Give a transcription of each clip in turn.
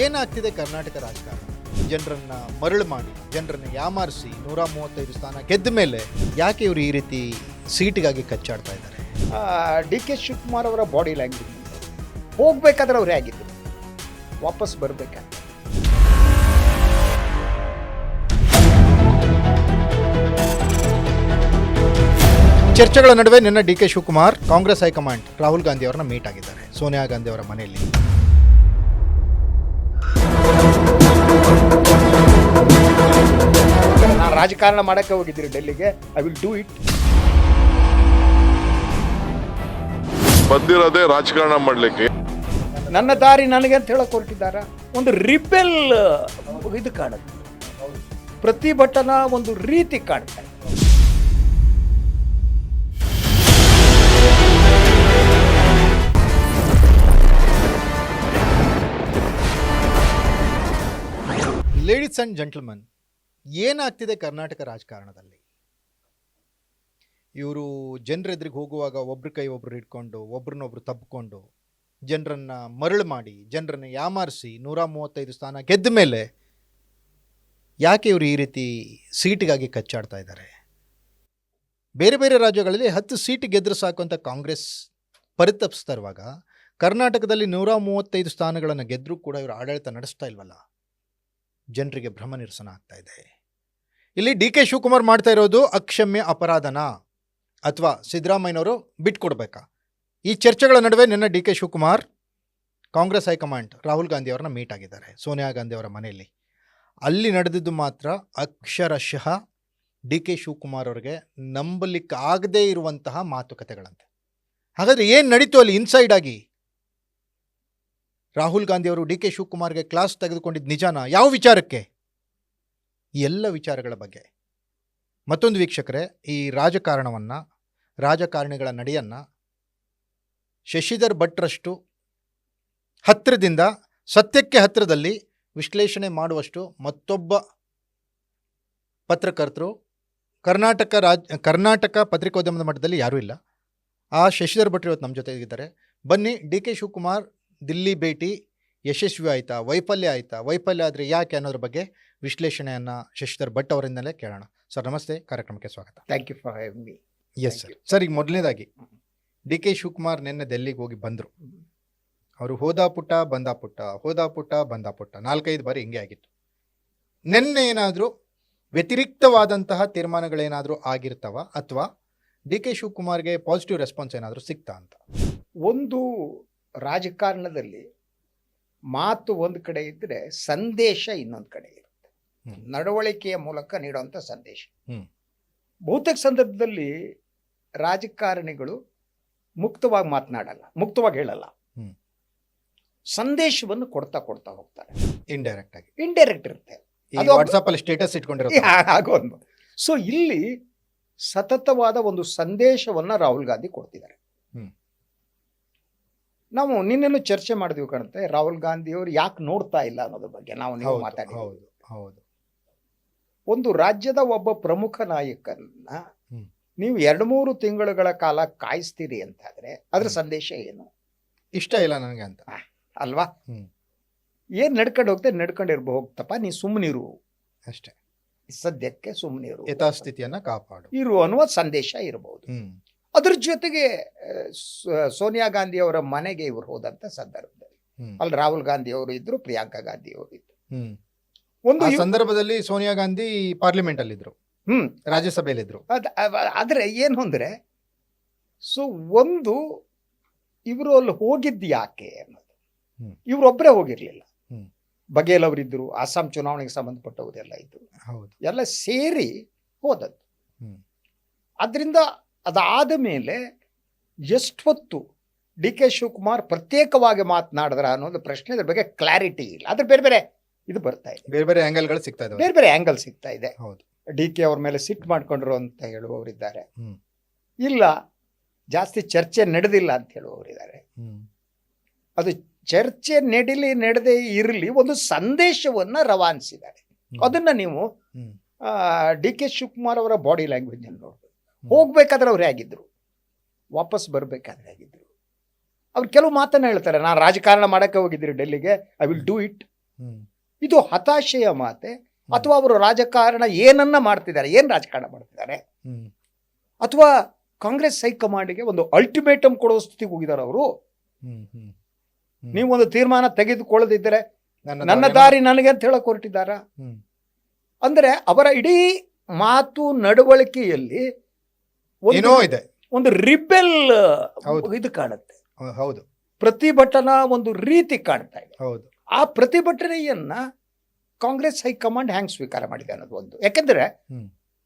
ಏನಾಗ್ತಿದೆ ಕರ್ನಾಟಕ ರಾಜಕಾರಣ? ಜನರನ್ನ ಮರಳು ಮಾಡಿ, ಜನರನ್ನ ಯಾಮಾರಿಸಿ 135 ಸ್ಥಾನ ಗೆದ್ದ ಮೇಲೆ ಯಾಕೆ ಇವರು ಈ ರೀತಿ ಸೀಟಿಗಾಗಿ ಕಚ್ಚಾಡ್ತಾ ಇದ್ದಾರೆ? ಡಿ ಕೆ ಶಿವಕುಮಾರ್ ಅವರ ಬಾಡಿ ಲ್ಯಾಂಗ್ವೇಜ್ ಹೋಗ್ಬೇಕಾದ್ರೆ ಅವರೇ ಆಗಿದ್ರು, ವಾಪಸ್ ಬರಬೇಕಾದ್ರೆ. ಚರ್ಚೆಗಳ ನಡುವೆ ನಿನ್ನೆ D K Shivakumar Congress high command Rahul Gandhi ಅವರನ್ನ ಮೀಟ್ ಆಗಿದ್ದಾರೆ ಸೋನಿಯಾ ಗಾಂಧಿ ಅವರ ಮನೆಯಲ್ಲಿ. ನಾನು ರಾಜಕಾರಣ ಮಾಡಕ್ಕೆ ಹೋಗಿದ್ದೀರಿ ಡೆಲ್ಲಿಗೆ, ಐ ವಿಲ್ ಡೂ ಇಟ್. ಬಂದಿರೋದೇ ರಾಜಕಾರಣ ಮಾಡಲಿಕ್ಕೆ. ನನ್ನ ದಾರಿ ನನಗೆ ಅಂತ ಹೇಳಕ್ ಹೊರಟಿದ್ದಾರ. ಒಂದು ರಿಬೆಲ್ ಇದು ಕಾಣುತ್ತೆ, ಪ್ರತಿಭಟನಾ ಒಂದು ರೀತಿ ಕಾಣ್ತಾ ಇದೆ. ಲೇಡೀಸ್ ಅಂಡ್ ಜೆಂಟಲ್ಮನ್, ಏನಾಗ್ತಿದೆ ಕರ್ನಾಟಕ ರಾಜಕಾರಣದಲ್ಲಿ? ಇವರು ಜನರೆದ್ರಿಗೆ ಹೋಗುವಾಗ ಒಬ್ರ ಕೈ ಒಬ್ರು ಹಿಡ್ಕೊಂಡು ಒಬ್ರನ್ನೊಬ್ರು ತಬ್ಕೊಂಡು ಜನರನ್ನ ಮರಳು ಮಾಡಿ, ಜನರನ್ನ ಯಾಮಾರಿಸಿ 135 ಸ್ಥಾನ ಗೆದ್ದ ಮೇಲೆ ಯಾಕೆ ಇವರು ಈ ರೀತಿ ಸೀಟಿಗಾಗಿ ಕಚ್ಚಾಡ್ತಾ ಇದ್ದಾರೆ? ಬೇರೆ ಬೇರೆ ರಾಜ್ಯಗಳಲ್ಲಿ 10 ಸೀಟ್ ಗೆದ್ರೆ ಸಾಕು ಅಂತ ಕಾಂಗ್ರೆಸ್ ಪರಿತಪಿಸ್ತಾ ಇರುವಾಗ ಕರ್ನಾಟಕದಲ್ಲಿ 135 ಸ್ಥಾನಗಳನ್ನು ಗೆದ್ದರೂ ಕೂಡ ಇವರು ಆಡಳಿತ ನಡೆಸ್ತಾ ಇಲ್ವಲ್ಲ. ಜನರಿಗೆ ಭ್ರಮ ನಿರಸನ ಆಗ್ತಾ ಇದೆ. ಇಲ್ಲಿ ಡಿ ಕೆ ಶಿವಕುಮಾರ್ ಮಾಡ್ತಾ ಇರೋದು ಅಕ್ಷಮ್ಯ ಅಪರಾಧನ ಅಥವಾ ಸಿದ್ದರಾಮಯ್ಯನವರು ಬಿಟ್ಕೊಡ್ಬೇಕಾ? ಈ ಚರ್ಚೆಗಳ ನಡುವೆ ನಿನ್ನೆ D K Shivakumar Congress high command Rahul Gandhi ಅವರನ್ನ ಮೀಟ್ ಆಗಿದ್ದಾರೆ ಸೋನಿಯಾ ಗಾಂಧಿ ಅವರ ಮನೆಯಲ್ಲಿ. ಅಲ್ಲಿ ನಡೆದಿದ್ದು ಮಾತ್ರ ಅಕ್ಷರಶಃ ಡಿ ಕೆ ಶಿವಕುಮಾರ್ ಅವರಿಗೆ ನಂಬಲಿಕ್ಕೆ ಆಗದೇ ಇರುವಂತಹ ಮಾತುಕತೆಗಳಂತೆ. ಹಾಗಾದರೆ ಏನು ನಡೀತು ಅಲ್ಲಿ ಇನ್ಸೈಡ್ ಆಗಿ? ರಾಹುಲ್ ಗಾಂಧಿ ಅವರು ಡಿ ಕೆ ಶಿವಕುಮಾರ್ಗೆ ಕ್ಲಾಸ್ ತೆಗೆದುಕೊಂಡಿದ್ದು ನಿಜಾನ? ಯಾವ ವಿಚಾರಕ್ಕೆ? ಈ ಎಲ್ಲ ವಿಚಾರಗಳ ಬಗ್ಗೆ ಮತ್ತೊಂದು ವೀಕ್ಷಕರೇ, ಈ ರಾಜಕಾರಣವನ್ನು, ರಾಜಕಾರಣಿಗಳ ನಡೆಯನ್ನು ಶಶಿಧರ್ ಭಟ್ರಷ್ಟು ಹತ್ತಿರದಿಂದ, ಸತ್ಯಕ್ಕೆ ಹತ್ತಿರದಲ್ಲಿ ವಿಶ್ಲೇಷಣೆ ಮಾಡುವಷ್ಟು ಮತ್ತೊಬ್ಬ ಪತ್ರಕರ್ತರು ಕರ್ನಾಟಕ ಪತ್ರಿಕೋದ್ಯಮದ ಮಟ್ಟದಲ್ಲಿ ಯಾರೂ ಇಲ್ಲ. ಆ ಶಶಿಧರ್ ಭಟ್ರು ಇವತ್ತು ನಮ್ಮ ಜೊತೆ ಇದ್ದಾರೆ. ಬನ್ನಿ, ಡಿ ಕೆ ಶಿವಕುಮಾರ್ ದಿಲ್ಲಿ ಭೇಟಿ ಯಶಸ್ವಿ ಆಯಿತಾ, ವೈಫಲ್ಯ ಆಯಿತಾ, ವೈಫಲ್ಯ ಆದರೆ ಯಾಕೆ ಅನ್ನೋದ್ರ ಬಗ್ಗೆ ವಿಶ್ಲೇಷಣೆಯನ್ನು ಶಶಿಧರ್ ಭಟ್ ಅವರಿಂದಲೇ ಕೇಳೋಣ. ಸರ್ ನಮಸ್ತೆ, ಕಾರ್ಯಕ್ರಮಕ್ಕೆ ಸ್ವಾಗತ. Thank you for having me. Yes sir. Sir, ಈಗ ಮೊದಲನೇದಾಗಿ ಡಿ ಕೆ ಶಿವಕುಮಾರ್ ನಿನ್ನೆ ಡೆಲ್ಲಿಗೆ ಹೋಗಿ ಬಂದರು. ಅವರು ಹೋದ ಪುಟ್ಟ ಬಂದ ಪುಟ್ಟ, ಹೋದ ಪುಟ್ಟ ಬಂದ ಪುಟ್ಟ 4-5 ಬಾರಿ ಹಿಂಗೆ ಆಗಿತ್ತು. ನಿನ್ನೆ ಏನಾದರೂ ವ್ಯತಿರಿಕ್ತವಾದಂತಹ ತೀರ್ಮಾನಗಳೇನಾದರೂ ಆಗಿರ್ತಾವ ಅಥವಾ ಡಿ ಕೆ ಶಿವಕುಮಾರ್ಗೆ ಪಾಸಿಟಿವ್ ರೆಸ್ಪಾನ್ಸ್ ಏನಾದರೂ ಸಿಗ್ತಾ ಅಂತ? ಒಂದು ರಾಜಕಾರಣದಲ್ಲಿ ಮಾತು ಒಂದು ಕಡೆ ಇದ್ದರೆ ಸಂದೇಶ ಇನ್ನೊಂದು ಕಡೆ ಇರುತ್ತೆ. ನಡವಳಿಕೆಯ ಮೂಲಕ ನೀಡುವಂಥ ಸಂದೇಶ. ಬಹುತೇಕ ಸಂದರ್ಭದಲ್ಲಿ ರಾಜಕಾರಣಿಗಳು ಮುಕ್ತವಾಗಿ ಮಾತನಾಡಲ್ಲ, ಮುಕ್ತವಾಗಿ ಹೇಳಲ್ಲ, ಸಂದೇಶವನ್ನು ಕೊಡ್ತಾ ಹೋಗ್ತಾರೆ. ಇಂಡೈರೆಕ್ಟ್ ಇರುತ್ತೆ. ಅದು ವಾಟ್ಸಾಪ್ ಅಲ್ಲಿ ಸ್ಟೇಟಸ್ ಇಟ್ಕೊಂಡಿರೋ ಆಗೋದು. ಸೊ ಇಲ್ಲಿ ಸತತವಾದ ಒಂದು ಸಂದೇಶವನ್ನ ರಾಹುಲ್ ಗಾಂಧಿ ಕೊಡ್ತಿದ್ದಾರೆ. ನಾವು ನಿನ್ನೆನೂ ಚರ್ಚೆ ಮಾಡಿದ್ವಿ ಕಾಣುತ್ತೆ, ರಾಹುಲ್ ಗಾಂಧಿ ಅವರು ಯಾಕೆ ನೋಡ್ತಾ ಇಲ್ಲ ಅನ್ನೋದ್ರ ಬಗ್ಗೆ ನೀವು ಮಾತಾಡಿದ್ವಿ. ಒಂದು ರಾಜ್ಯದ ಒಬ್ಬ ಪ್ರಮುಖ ನಾಯಕನ್ನ ನೀವು 2-3 ತಿಂಗಳುಗಳ ಕಾಲ ಕಾಯಿಸ್ತೀರಿ ಅಂತಾದ್ರೆ ಅದ್ರ ಸಂದೇಶ ಏನು? ಇಷ್ಟ ಇಲ್ಲ ನನಗೆ ಅಂತ ಅಲ್ವಾ? ಏನ್ ನಡ್ಕೊಂಡು ನಡ್ಕೊಂಡಿರ್ಬೋ ಹೋಗ್ತಪ್ಪ, ನೀ ಸುಮ್ಮನಿರು ಅಷ್ಟೇ, ಸದ್ಯಕ್ಕೆ ಸುಮ್ಮನಿರು, ಯಥಾಸ್ಥಿತಿಯನ್ನ ಕಾಪಾಡು ಇರು ಅನ್ನುವ ಸಂದೇಶ ಇರಬಹುದು. ಅದ್ರ ಜೊತೆಗೆ ಸೋನಿಯಾ ಗಾಂಧಿ ಅವರ ಮನೆಗೆ ಇವರು ಹೋದಂತ ಸಂದರ್ಭದಲ್ಲಿ ಅಲ್ಲಿ ರಾಹುಲ್ ಗಾಂಧಿ ಅವರು ಇದ್ರು, ಪ್ರಿಯಾಂಕಾ ಗಾಂಧಿ ಅವರು ಇದ್ರು. ಒಂದು ಸಂದರ್ಭದಲ್ಲಿ ಸೋನಿಯಾ ಗಾಂಧಿ ಪಾರ್ಲಿಮೆಂಟ್ ಅಲ್ಲಿ ಇದ್ರು, ರಾಜ್ಯಸಭೆಯಲ್ಲಿ ಇದ್ರು. ಆದ್ರೆ ಏನು ಅಂದ್ರೆ, ಸೊ ಒಂದು ಇವರು ಅಲ್ಲಿ ಹೋಗಿದ್ದು ಯಾಕೆ ಅನ್ನೋದು, ಇವ್ರೊಬ್ಬರೇ ಹೋಗಿರ್ಲಿಲ್ಲ. ಬಘೇಲ್ ಅವರಿದ್ರು, ಅಸ್ಸಾಂ ಚುನಾವಣೆಗೆ ಸಂಬಂಧಪಟ್ಟವರೆಲ್ಲ ಇದ್ರು, ಎಲ್ಲ ಸೇರಿ ಹೋದದ್ದು. ಅದರಿಂದ ಅದಾದ ಮೇಲೆ ಎಷ್ಟು ಹೊತ್ತು ಡಿ ಕೆ ಶಿವಕುಮಾರ್ ಪ್ರತ್ಯೇಕವಾಗಿ ಮಾತನಾಡಿದ್ರ ಅನ್ನೋದು ಪ್ರಶ್ನೆ, ಅದ್ರ ಬಗ್ಗೆ ಕ್ಲಾರಿಟಿ ಇಲ್ಲ. ಅದ್ರ ಬೇರೆ ಬೇರೆ ಇದು ಬರ್ತಾ ಇದೆ, ಬೇರೆ ಬೇರೆ ಆಂಗಲ್ಗಳು ಸಿಗ್ತಾ ಇದೆ, ಬೇರೆ ಬೇರೆ ಆಂಗಲ್ ಸಿಗ್ತಾ ಇದೆ. ಹೌದು, ಡಿ ಕೆ ಅವ್ರ ಮೇಲೆ ಸಿಟ್ಟು ಮಾಡ್ಕೊಂಡ್ರು ಅಂತ ಹೇಳುವವರಿದ್ದಾರೆ, ಇಲ್ಲ ಜಾಸ್ತಿ ಚರ್ಚೆ ನಡೆದಿಲ್ಲ ಅಂತ ಹೇಳುವವರಿದ್ದಾರೆ. ಅದು ಚರ್ಚೆ ನಡೆದೇ ಇರಲಿ, ಒಂದು ಸಂದೇಶವನ್ನ ರವಾನಿಸಿದ್ದಾರೆ. ಅದನ್ನ ನೀವು ಡಿ ಕೆ ಶಿವಕುಮಾರ್ ಅವರ ಬಾಡಿ ಲ್ಯಾಂಗ್ವೇಜ್ ಅನ್ನು ನೋಡ್ಬೋದು. ಹೋಗ್ಬೇಕಾದ್ರೆ ಅವರೇ ಆಗಿದ್ರು, ವಾಪಸ್ ಬರಬೇಕಾದ್ರೆ ಆಗಿದ್ರು. ಅವ್ರು ಕೆಲವು ಮಾತನ್ನ ಹೇಳ್ತಾರೆ, ನಾನು ರಾಜಕಾರಣ ಮಾಡಕ್ಕೆ ಹೋಗಿದ್ದೀರಿ ಡೆಲ್ಲಿಗೆ, ಐ ವಿಲ್ ಡೂ ಇಟ್. ಇದು ಹತಾಶೆಯ ಮಾತೆ, ಅಥವಾ ಅವರು ರಾಜಕಾರಣ ಏನನ್ನ ಮಾಡ್ತಿದ್ದಾರೆ, ಏನ್ ರಾಜಕಾರಣ ಮಾಡ್ತಿದ್ದಾರೆ, ಅಥವಾ ಕಾಂಗ್ರೆಸ್ ಹೈಕಮಾಂಡ್ಗೆ ಒಂದು ಅಲ್ಟಿಮೇಟಮ್ ಕೊಡೋ ಸ್ಥಿತಿಗೆ ಹೋಗಿದ್ದಾರೆ ಅವರು. ನೀವು ಒಂದು ತೀರ್ಮಾನ ತೆಗೆದುಕೊಳ್ಳದಿದ್ದರೆ ನನ್ನ ದಾರಿ ನನಗೆ ಅಂತ ಹೇಳಕ್ ಹೊರಟಿದ್ದಾರ. ಅಂದ್ರೆ ಅವರ ಇಡೀ ಮಾತು ನಡವಳಿಕೆಯಲ್ಲಿ ಏನೋ ಇದೆ, ಒಂದು ರಿಬೆಲ್ ಇದು ಕಾಣುತ್ತೆ. ಹೌದು, ಪ್ರತಿಭಟನಾ ಒಂದು ರೀತಿ ಕಾಣ್ತಾ ಇದೆ. ಹೌದು. ಆ ಪ್ರತಿಭಟನೆಯನ್ನ ಕಾಂಗ್ರೆಸ್ ಹೈಕಮಾಂಡ್ ಹ್ಯಾಂಗ್ ಸ್ವೀಕಾರ ಮಾಡಿದೆ ಅನ್ನೋದು ಒಂದು. ಯಾಕಂದ್ರೆ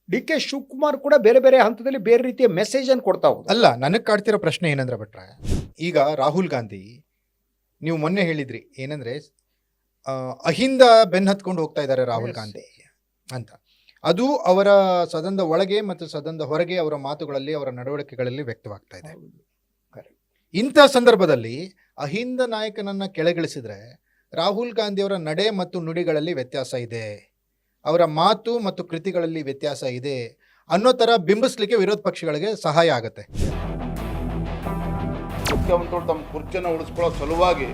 ಡಿ.ಕೆ. ಶಿವಕುಮಾರ್ ಕೂಡ ಬೇರೆ ಬೇರೆ ಹಂತದಲ್ಲಿ ಬೇರೆ ರೀತಿಯ ಮೆಸೇಜ್ ಅನ್ನು ಕೊಡ್ತಾ ಹೋದ್ರು. ಅಲ್ಲ, ನನಗೆ ಕಾಡ್ತಿರೋ ಪ್ರಶ್ನೆ ಏನಂದ್ರೆ ಭಟ್ರೆ, ಈಗ ರಾಹುಲ್ ಗಾಂಧಿ ನೀವು ಮೊನ್ನೆ ಹೇಳಿದ್ರಿ ಏನಂದ್ರೆ ಅಹಿಂದ ಬೆನ್ ಹತ್ಕೊಂಡು ಹೋಗ್ತಾ ಇದ್ದಾರೆ ರಾಹುಲ್ ಗಾಂಧಿ ಅಂತ. ಅದು ಅವರ ಸದನದ ಒಳಗೆ ಮತ್ತು ಸದನದ ಹೊರಗೆ ಅವರ ಮಾತುಗಳಲ್ಲಿ, ಅವರ ನಡವಳಿಕೆಗಳಲ್ಲಿ ವ್ಯಕ್ತವಾಗ್ತಾ ಇದೆ. ಇಂಥ ಸಂದರ್ಭದಲ್ಲಿ ಅಹಿಂದ ನಾಯಕನನ್ನ ಕೆಳಗಿಳಿಸಿದ್ರೆ ರಾಹುಲ್ ಗಾಂಧಿ ಅವರ ನಡೆ ಮತ್ತು ನುಡಿಗಳಲ್ಲಿ ವ್ಯತ್ಯಾಸ ಇದೆ, ಅವರ ಮಾತು ಮತ್ತು ಕೃತಿಗಳಲ್ಲಿ ವ್ಯತ್ಯಾಸ ಇದೆ ಅನ್ನೋ ತರ ಬಿಂಬಿಸ್ಲಿಕ್ಕೆ ವಿರೋಧ ಪಕ್ಷಗಳಿಗೆ ಸಹಾಯ ಆಗುತ್ತೆ. ಮುಖ್ಯಮಂತ್ರಿಗಳು ತಮ್ಮ ಕುರ್ಚಿಯನ್ನು ಉಳಿಸ್ಕೊಳ್ಳೋ ಸಲುವಾಗಿ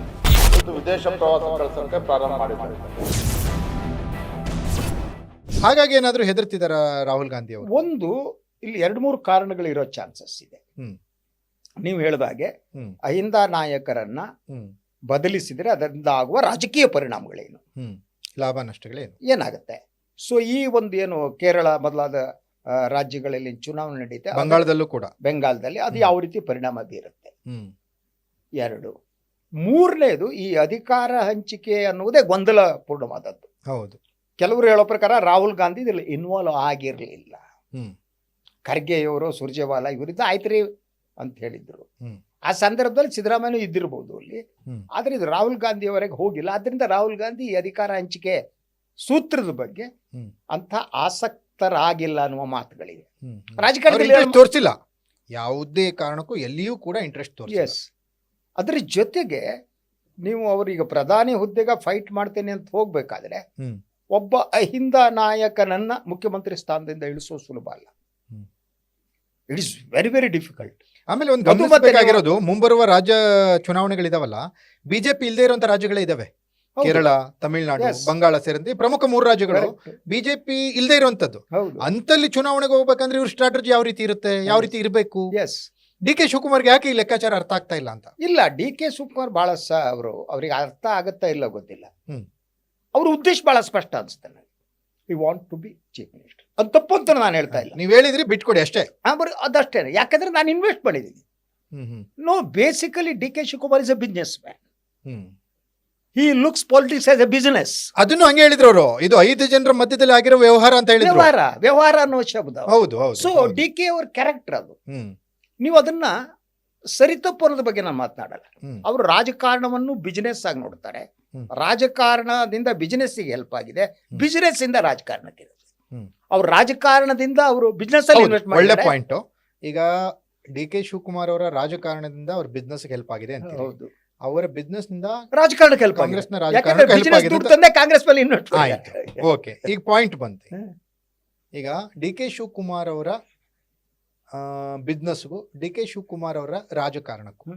ವಿದೇಶ ಪ್ರವಾಸ ಕಳಿಸೋಕೆ ಪ್ರಾರಂಭ ಮಾಡಿದ್ದಾರೆ. ಹಾಗಾಗಿ ಏನಾದರೂ ಹೆದರ್ತಿದಾರ ರಾಹುಲ್ ಗಾಂಧಿ ಅವರು? ಒಂದು ಇಲ್ಲಿ 2-3 ಕಾರಣಗಳಿರೋ ಚಾನ್ಸಸ್ ಇದೆ. ನೀವು ಹೇಳಿದಾಗೆ ಅಹಿಂದ ನಾಯಕರನ್ನ ಬದಲಿಸಿದ್ರೆ ಅದರಿಂದ ಆಗುವ ರಾಜಕೀಯ ಪರಿಣಾಮಗಳೇನು, ಲಾಭ ನಷ್ಟಗಳೇನು, ಏನಾಗುತ್ತೆ. ಸೊ ಈ ಒಂದು ಏನು ಕೇರಳ ಮೊದಲಾದ ರಾಜ್ಯಗಳಲ್ಲಿ ಚುನಾವಣೆ ನಡೀತೆ, ಬೆಂಗಾಲದಲ್ಲಿ ಅದು ಯಾವ ರೀತಿ ಪರಿಣಾಮ ಬೀರುತ್ತೆ. 2, 3ನೇದು ಈ ಅಧಿಕಾರ ಹಂಚಿಕೆ ಅನ್ನುವುದೇ ಗೊಂದಲ ಪೂರ್ಣವಾದದ್ದು. ಹೌದು. ಕೆಲವರು ಹೇಳೋ ಪ್ರಕಾರ ರಾಹುಲ್ ಗಾಂಧಿ ಇದರಲ್ಲಿ ಇನ್ವಾಲ್ವ್ ಆಗಿರಲಿಲ್ಲ. ಖರ್ಗೆಯವರು, ಸುರ್ಜೇವಾಲಾ ಇವರಿದ್ದ ಆಯ್ತ್ರಿ ಅಂತ ಹೇಳಿದ್ರು. ಆ ಸಂದರ್ಭದಲ್ಲಿ ಸಿದ್ದರಾಮಯ್ಯ ಇದ್ದಿರಬಹುದು ಅಲ್ಲಿ, ಆದ್ರೆ ಇದು ರಾಹುಲ್ ಗಾಂಧಿ ಅವರೆಗೆ ಹೋಗಿಲ್ಲ. ಆದ್ರಿಂದ ರಾಹುಲ್ ಗಾಂಧಿ ಈ ಅಧಿಕಾರ ಹಂಚಿಕೆ ಸೂತ್ರದ ಬಗ್ಗೆ ಅಂತ ಆಸಕ್ತರಾಗಿಲ್ಲ ಅನ್ನುವ ಮಾತುಗಳಿವೆ. ರಾಜಕಾರಣದಲ್ಲಿ ತೋರಿಸಿಲ್ಲ, ಯಾವುದೇ ಕಾರಣಕ್ಕೂ ಎಲ್ಲಿಯೂ ಕೂಡ ಇಂಟ್ರೆಸ್ಟ್ ತೋರಿಸಿಲ್ಲ. ಅದ್ರ ಜೊತೆಗೆ ನೀವು ಅವರೀಗ ಪ್ರಧಾನಿ ಹುದ್ದೆಗೆ ಫೈಟ್ ಮಾಡ್ತೇನೆ ಅಂತ ಹೋಗ್ಬೇಕಾದ್ರೆ ಒಬ್ಬ ಅಹಿಂದ ನಾಯಕನನ್ನ ಮುಖ್ಯಮಂತ್ರಿ ಸ್ಥಾನದಿಂದ ಇಳಿಸೋ ಸುಲಭ ಅಲ್ಲ. It is very very difficult. ಆಮೇಲೆ ಒಂದು ಗಮನಿಸಬೇಕಾಗಿರೋದು, ಮುಂಬರುವ ರಾಜ್ಯ ಚುನಾವಣೆಗಳಿದಾವಲ್ಲ, ಬಿಜೆಪಿ ಇಲ್ಲದೆ ಇರುವಂತ ರಾಜ್ಯಗಳೇ ಇದಾವೆ. ಕೇರಳ, ತಮಿಳುನಾಡು, ಬಂಗಾಳ ಸೇರಿದಂತೆ ಪ್ರಮುಖ 3 ರಾಜ್ಯಗಳು ಬಿಜೆಪಿ ಇಲ್ಲದೆ ಇರುವಂತದ್ದು. ಅಂತಲ್ಲಿ ಚುನಾವಣೆಗೆ ಹೋಗ್ಬೇಕಂದ್ರೆ ಇವ್ರ ಸ್ಟ್ರಾಟಜಿ ಯಾವ ರೀತಿ ಇರುತ್ತೆ, ಯಾವ ರೀತಿ ಇರಬೇಕು? ಡಿ.ಕೆ. ಶಿವಕುಮಾರ್ಗೆ ಯಾಕೆ ಈ ಲೆಕ್ಕಾಚಾರ ಅರ್ಥ ಆಗ್ತಾ ಇಲ್ಲ ಅಂತ? ಇಲ್ಲ, ಡಿ.ಕೆ. ಶಿವಕುಮಾರ್ ಬಹಳ ಅವ್ರಿಗೆ ಅರ್ಥ ಆಗತ್ತಾ ಇಲ್ಲ ಗೊತ್ತಿಲ್ಲ. ಅವ್ರ ಉದ್ದೇಶ ಬಹಳ ಸ್ಪಷ್ಟ ಅನ್ಸುತ್ತೆ ನನಗೆ. We want to be chief minister. ಅದು ತಪ್ಪು ಅಂತ ನಾನು ಹೇಳ್ತಾ ಇಲ್ಲ. ನೀವು ಹೇಳಿದ್ರಿ ಬಿಟ್ಕೊಡಿ ಅಷ್ಟೇ. ಅದಷ್ಟೇ. ಯಾಕಂದ್ರೆ ನಾನು ಇನ್ವೆಸ್ಟ್ ಮಾಡಿದ್ದೀನಿ. No, basically D K. Shivakumar is a business man. He looks politics as a business. ಅದನ್ನು ಹಂಗೆ ಹೇಳಿದ್ರು ಅವರು. ಇದು 5 ಜನರ ಮಧ್ಯದಲ್ಲಿ ಆಗಿರೋ ವ್ಯವಹಾರ ಅಂತ ಹೇಳಿದ್ರು. ವ್ಯವಹಾರ ಅನ್ನೋ ಶಬ್ದ. ಹೌದು. ಸೊ ಡಿ.ಕೆ. ಅವ್ರ ಕ್ಯಾರೆಕ್ಟರ್ ಅದು. ನೀವು ಅದನ್ನ ಸರಿತಪ್ಪು ಅನ್ನೋದ್ರ ಬಗ್ಗೆ ನಾನು ಮಾತನಾಡಲ್ಲ. ಅವರು ರಾಜಕಾರಣವನ್ನು ಬಿಸಿನೆಸ್ ಆಗಿ ನೋಡ್ತಾರೆ. ರಾಜಕಾರಣದಿಂದ ಬಿಸಿನೆಸ್ಸಿಗೆ ಹೆಲ್ಪ್ ಆಗಿದೆ, ಬಿಸಿನೆಸ್ ಇಂದ ರಾಜಕಾರಣಕ್ಕೆ. ಅವ್ರು ರಾಜಕಾರಣದಿಂದ ಅವರು ಬಿಸ್ನೆಸ್ ಅಲ್ಲಿ ಇನ್ವೆಸ್ಟ್ ಮಾಡಿ. ಒಳ್ಳೆ ಪಾಯಿಂಟ್. ಈಗ ಡಿ.ಕೆ. ಶಿವಕುಮಾರ್ ಅವರ ರಾಜಕಾರಣದಿಂದ ಅವ್ರ ಬಿಸ್ನೆಸ್ ಹೆಲ್ಪ್ ಆಗಿದೆ ಅಂತ. ಹೌದು, ಅವರ ಬಿಸ್ನೆಸ್ ನಿಂದ ರಾಜಕಾರಣಕ್ಕೆ ಹೆಲ್ಪ್ ಆಗಿದೆ. ಕಾಂಗ್ರೆಸ್ ಮೇಲೆ ಇನ್ವೆಸ್ಟ್ ಆಯ್ತು. ಓಕೆ, ಈಗ ಪಾಯಿಂಟ್ ಬಂತು. ಈಗ ಡಿ.ಕೆ. ಶಿವಕುಮಾರ್ ಅವರ ಬಿಸ್ನೆಸ್ಗೂ ಡಿ.ಕೆ. ಶಿವಕುಮಾರ್ ಅವರ ರಾಜಕಾರಣಕ್ಕೂ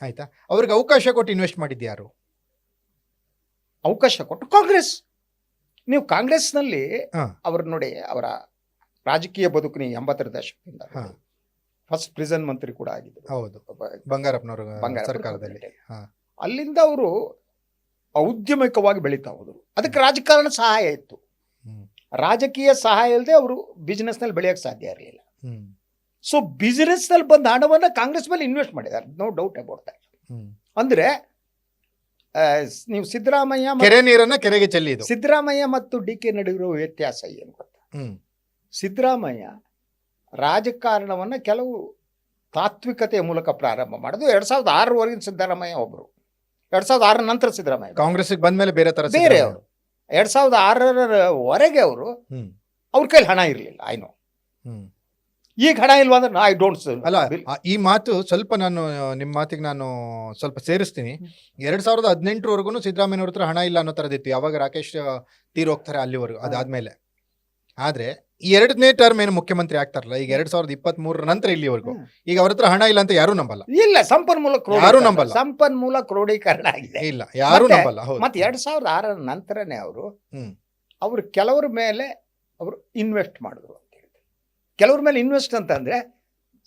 ಆಯ್ತಾ, ಅವ್ರಿಗೆ ಅವಕಾಶ ಕೊಟ್ಟು ಇನ್ವೆಸ್ಟ್ ಮಾಡಿದ್ಯಾರು? ಅವಕಾಶ ಕೊಟ್ಟು ಕಾಂಗ್ರೆಸ್. ನೀವು ಕಾಂಗ್ರೆಸ್ನಲ್ಲಿ ಅವ್ರ ನೋಡಿ, ಅವರ ರಾಜಕೀಯ ಬದುಕು 80ರ ದಶಕದಿಂದ ಫಸ್ಟ್ ಪ್ರಿಸನ್ ಮಂತ್ರಿ ಕೂಡ ಆಗಿದ್ರು. ಹೌದು, ಬಂಗಾರಪ್ಪನವರ ಸರ್ಕಾರದಲ್ಲಿ. ಅಲ್ಲಿಂದ ಅವರು ಔದ್ಯಮಿಕವಾಗಿ ಬೆಳೀತಾ ಹೋದ್ರು. ಅದಕ್ಕೆ ರಾಜಕಾರಣ ಸಹಾಯ ಇತ್ತು. ರಾಜಕೀಯ ಸಹಾಯ ಇಲ್ಲದೆ ಅವರು ಬಿಸಿನೆಸ್ ನಲ್ಲಿ ಬೆಳೆಯಕ್ಕೆ ಸಾಧ್ಯ ಇರಲಿಲ್ಲ. ಸೊ ಬಿಸಿನೆಸ್ ನಲ್ಲಿ ಬಂದ ಹಣವನ್ನ ಕಾಂಗ್ರೆಸ್ ಮೇಲೆ ಇನ್ವೆಸ್ಟ್ ಮಾಡಿದ್ದಾರೆ. No doubt about that. ಅಂದ್ರೆ ನೀವು ಸಿದ್ದರಾಮಯ್ಯ ಕೆರೆ ನೀರನ್ನ ಕೆರೆಗೆ ಚೆಲ್ಲಿದ್ದು. ಸಿದ್ದರಾಮಯ್ಯ ಮತ್ತು ಡಿ.ಕೆ. ನಡುವಿರುವ ವ್ಯತ್ಯಾಸ ಏನು ಗೊತ್ತಾ? ಸಿದ್ದರಾಮಯ್ಯ ರಾಜಕಾರಣವನ್ನ ಕೆಲವು ತಾತ್ವಿಕತೆಯ ಮೂಲಕ ಪ್ರಾರಂಭ ಮಾಡೋದು. 2006 ಸಿದ್ದರಾಮಯ್ಯ ಒಬ್ರು, 2006 ನಂತರ ಸಿದ್ದರಾಮಯ್ಯ ಕಾಂಗ್ರೆಸ್ ಬಂದ್ಮೇಲೆ ಬೇರೆ ಅವರು 2006 ಅವರು ಅವ್ರ ಕೈಲಿ ಹಣ ಇರಲಿಲ್ಲ. ಐನೋ ಈಗ ಹಣ ಇಲ್ವಾ ಅಂದ್ರೆ ಐ ಡೋಂಟ್. ಅಲ್ಲ, ಈ ಮಾತು ಸ್ವಲ್ಪ ನಾನು ನಿಮ್ಮ ಮಾತಿಗೆ ನಾನು ಸ್ವಲ್ಪ ಸೇರಿಸ್ತೀನಿ. 2018 ಸಿದ್ದರಾಮಯ್ಯವ್ರ ಹತ್ರ ಹಣ ಇಲ್ಲ ಅನ್ನೋ ತರದಿತ್ತು. ಯಾವಾಗ ರಾಕೇಶ್ ತೀರ್ ಹೋಗ್ತಾರೆ ಅಲ್ಲಿವರೆಗೂ, ಅದಾದ್ಮೇಲೆ. ಆದ್ರೆ ಎರಡನೇ ಟರ್ಮ್ ಏನು ಮುಖ್ಯಮಂತ್ರಿ ಆಗ್ತಾರಲ್ಲ ಈಗ 2023 ನಂತರ ಇಲ್ಲಿವರೆಗೂ ಈಗ ಅವ್ರ ಹತ್ರ ಹಣ ಇಲ್ಲ ಅಂತ ಯಾರು ನಂಬಲ್ಲ. ಇಲ್ಲ, ಸಂಪನ್ಮೂಲ ಯಾರೂ ನಂಬಲ್ಲ. ಸಂಪನ್ಮೂಲ ಕ್ರೋಢೀಕರಣ ಆಗಿದೆ. ಇಲ್ಲ, ಯಾರು ಮತ್ತೆ- ನಂಬಲ್ಲ. ಹೌದು. ಮತ್ತೆ 2006 ನಂತರನೇ ಹ್ಮ್. ಅವರು ಕೆಲವ್ರ ಮೇಲೆ ಅವರು ಇನ್ವೆಸ್ಟ್ ಮಾಡಿದ್ರು ಅಂತ ಹೇಳಿದ್ರು. ಕೆಲವ್ರ ಮೇಲೆ ಇನ್ವೆಸ್ಟ್ ಅಂತಂದ್ರೆ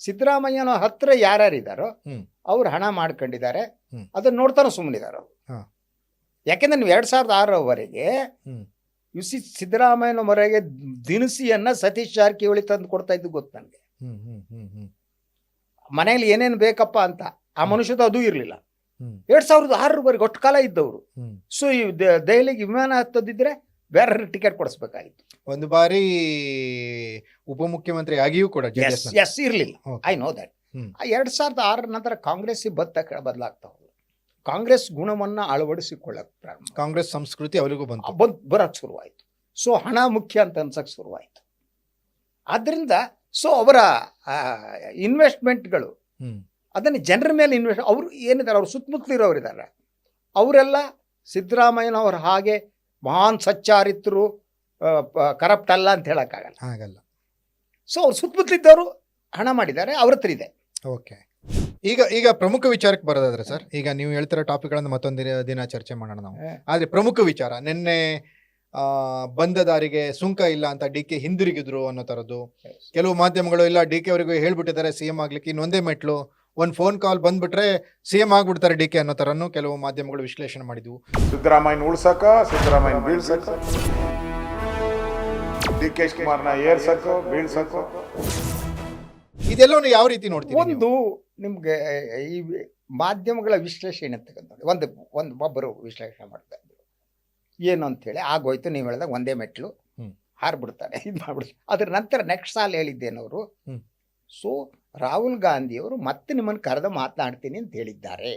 ಸಿದ್ದರಾಮಯ್ಯನ ಹತ್ರ ಯಾರ್ಯಾರಿದ್ದಾರೋ ಹ್ಮ್. ಅವ್ರು ಹಣ ಮಾಡ್ಕೊಂಡಿದ್ದಾರೆ, ಹ್ಮ್. ಅದನ್ನ ನೋಡ್ತಾನೆ ಸುಮ್ಮನಿದ್ದಾರೆ ಅವರು. ಹಾ. ಯಾಕೆಂದ್ರೆ ನೀವು 2006 ಹ್ಮ್. ಸಿದ್ದರಾಮಯ್ಯನವರೆಗೆ ದಿನಸಿಯನ್ನ ಸತೀಶ್ ಜಾರಕಿಹೊಳಿ ತಂದು ಕೊಡ್ತಾ ಇದ್ದು ಗೊತ್ತು ನನಗೆ. ಹ್ಮ್. ಹ್ಮ್. ಹ್ಮ್. ಹ್ಮ್. ಮನೆಯಲ್ಲಿ ಏನೇನು ಬೇಕಪ್ಪ ಅಂತ ಆ ಮನುಷ್ಯದ ಅದು ಇರಲಿಲ್ಲ. ಹ್ಮ್. 2006 ಒಟ್ಟು ಕಾಲ ಇದ್ದವರು. ಹ್ಮ್. ಸೊ ಈ ದೆಹಲಿಗೆ ವಿಮಾನ ಹತ್ತದಿದ್ರೆ ಬೇರೆ ಟಿಕೆಟ್ ಕೊಡಿಸ್ಬೇಕಾಗಿತ್ತು. ಒಂದು ಬಾರಿ ಉಪಮುಖ್ಯಮಂತ್ರಿ ಆಗಿಯೂ ಕೂಡ JDS ನ. ಎಸ್ ಇರಲಿಲ್ಲ. Okay. I know that. Hmm. 2006 ನಂತರ ಕಾಂಗ್ರೆಸ್ ಬದಲಾಗ್ತಾ ಹೋದ್ರು. ಕಾಂಗ್ರೆಸ್ ಗುಣವನ್ನ ಅಳವಡಿಸಿಕೊಳ್ಳಕ್ ಪ್ರಾರಂಭ, ಕಾಂಗ್ರೆಸ್ ಸಂಸ್ಕೃತಿ ಅವರಿಗೂ ಬಂತು. ಬರಕ್ ಶುರುವಾಯಿತು. ಸೊ ಹಣ ಮುಖ್ಯ ಅಂತ ಅನ್ಸಕ್ ಶುರುವಾಯಿತು. ಆದ್ರಿಂದ ಸೊ ಅವರ ಇನ್ವೆಸ್ಟ್ಮೆಂಟ್ಗಳು ಹ್ಮ್. ಅದನ್ನ ಜನರ ಮೇಲೆ ಇನ್ವೆಸ್ಟ್, ಅವರು ಏನಿದ್ದಾರೆ ಅವ್ರು ಸುತ್ತಮುತ್ತಲಿರೋರಿದ್ದಾರೆ, ಅವರೆಲ್ಲ ಸಿದ್ದರಾಮಯ್ಯನವ್ರ ಹಾಗೆ ಮಹಾನ್ ಸಚ್ಚಾರಿತರು ಕರಪ್ಟ್ ಅಲ್ಲ ಅಂತ ಹೇಳಕ್ಕಾಗಲ್ಲ. ಆಗಲ್ಲ. ಸೊ ಅವ್ರು ಸುತ್ತಮುತ್ತಲಿದ್ದವರು ಹಣ ಮಾಡಿದ್ದಾರೆ, ಅವ್ರ ಹತ್ರ ಇದೆ. ಓಕೆ. ಈಗ ಪ್ರಮುಖ ವಿಚಾರಕ್ಕೆ ಬರೋದಾದ್ರೆ ಸರ್, ಈಗ ನೀವು ಹೇಳ್ತಿರೋ ಟಾಪಿಕ್ಗಳನ್ನು ಮತ್ತೊಂದು ದಿನ ಚರ್ಚೆ ಮಾಡೋಣ ನಾವು. ಆದ್ರೆ ಪ್ರಮುಖ ವಿಚಾರ, ನಿನ್ನೆ ಬಂದ ದಾರಿಗೆ ಸುಂಕ ಇಲ್ಲ ಅಂತ DK ಹಿಂದಿರುಗಿದ್ರು ಅನ್ನೋ ತರದ್ದು ಕೆಲವು ಮಾಧ್ಯಮಗಳು, ಇಲ್ಲ DK ಅವರಿಗೂ ಹೇಳ್ಬಿಟ್ಟಿದ್ದಾರೆ CM ಆಗ್ಲಿಕ್ಕೆ ಇನ್ನೊಂದೇ ಮೆಟ್ಲು, ಒಂದು ಫೋನ್ ಕಾಲ್ ಬಂದ್ಬಿಟ್ರೆ CM ಆಗ್ಬಿಡ್ತಾರೆ DK ಅನ್ನೋ ತರನು ಕೆಲವು ಮಾಧ್ಯಮಗಳು ವಿಶ್ಲೇಷಣೆ ಮಾಡಿದ್ವು. ಸಿದ್ದರಾಮಯ್ಯನ ಉಳ್ಸಕ, ಸಿದ್ದರಾಮಯ್ಯನ ಬೀಳ್ಸಕ, DK ಶಿವಕುಮಾರ್ನ ಏರ್ಸಕ ಬೀಳ್ಸಕ, ಇದೆಲ್ಲವನ್ನು ಯಾವ ರೀತಿ ನೋಡ್ತೀವಿ? ಒಂದು ನಿಮ್ಗೆ ಈ ಮಾಧ್ಯಮಗಳ ವಿಶ್ಲೇಷಣೆ ತಗೊಂಡು ಒಬ್ಬರು ವಿಶ್ಲೇಷಣೆ ಮಾಡ್ತಾ ಇದ್ರು. ಏನು ಅಂತೇಳಿ ಆಗೋಯ್ತು, ನೀವು ಹೇಳಿದಾಗ ಒಂದೇ ಮೆಟ್ಲು ಹಾರ್ಬಿಡ್ತಾರೆ, ಇದು ಮಾಡ್ಬಿಡ್ತಾರೆ. ಅದ್ರ ನಂತರ ನೆಕ್ಸ್ಟ್ ಸಾಲ ಹೇಳಿದ್ದೇನವರು, ಸೊ ರಾಹುಲ್ ಗಾಂಧಿಯವರು ಮತ್ತೆ ನಿಮ್ಮನ್ನು ಕರೆದು ಮಾತನಾಡ್ತೀನಿ ಅಂತ ಹೇಳಿದ್ದಾರೆ,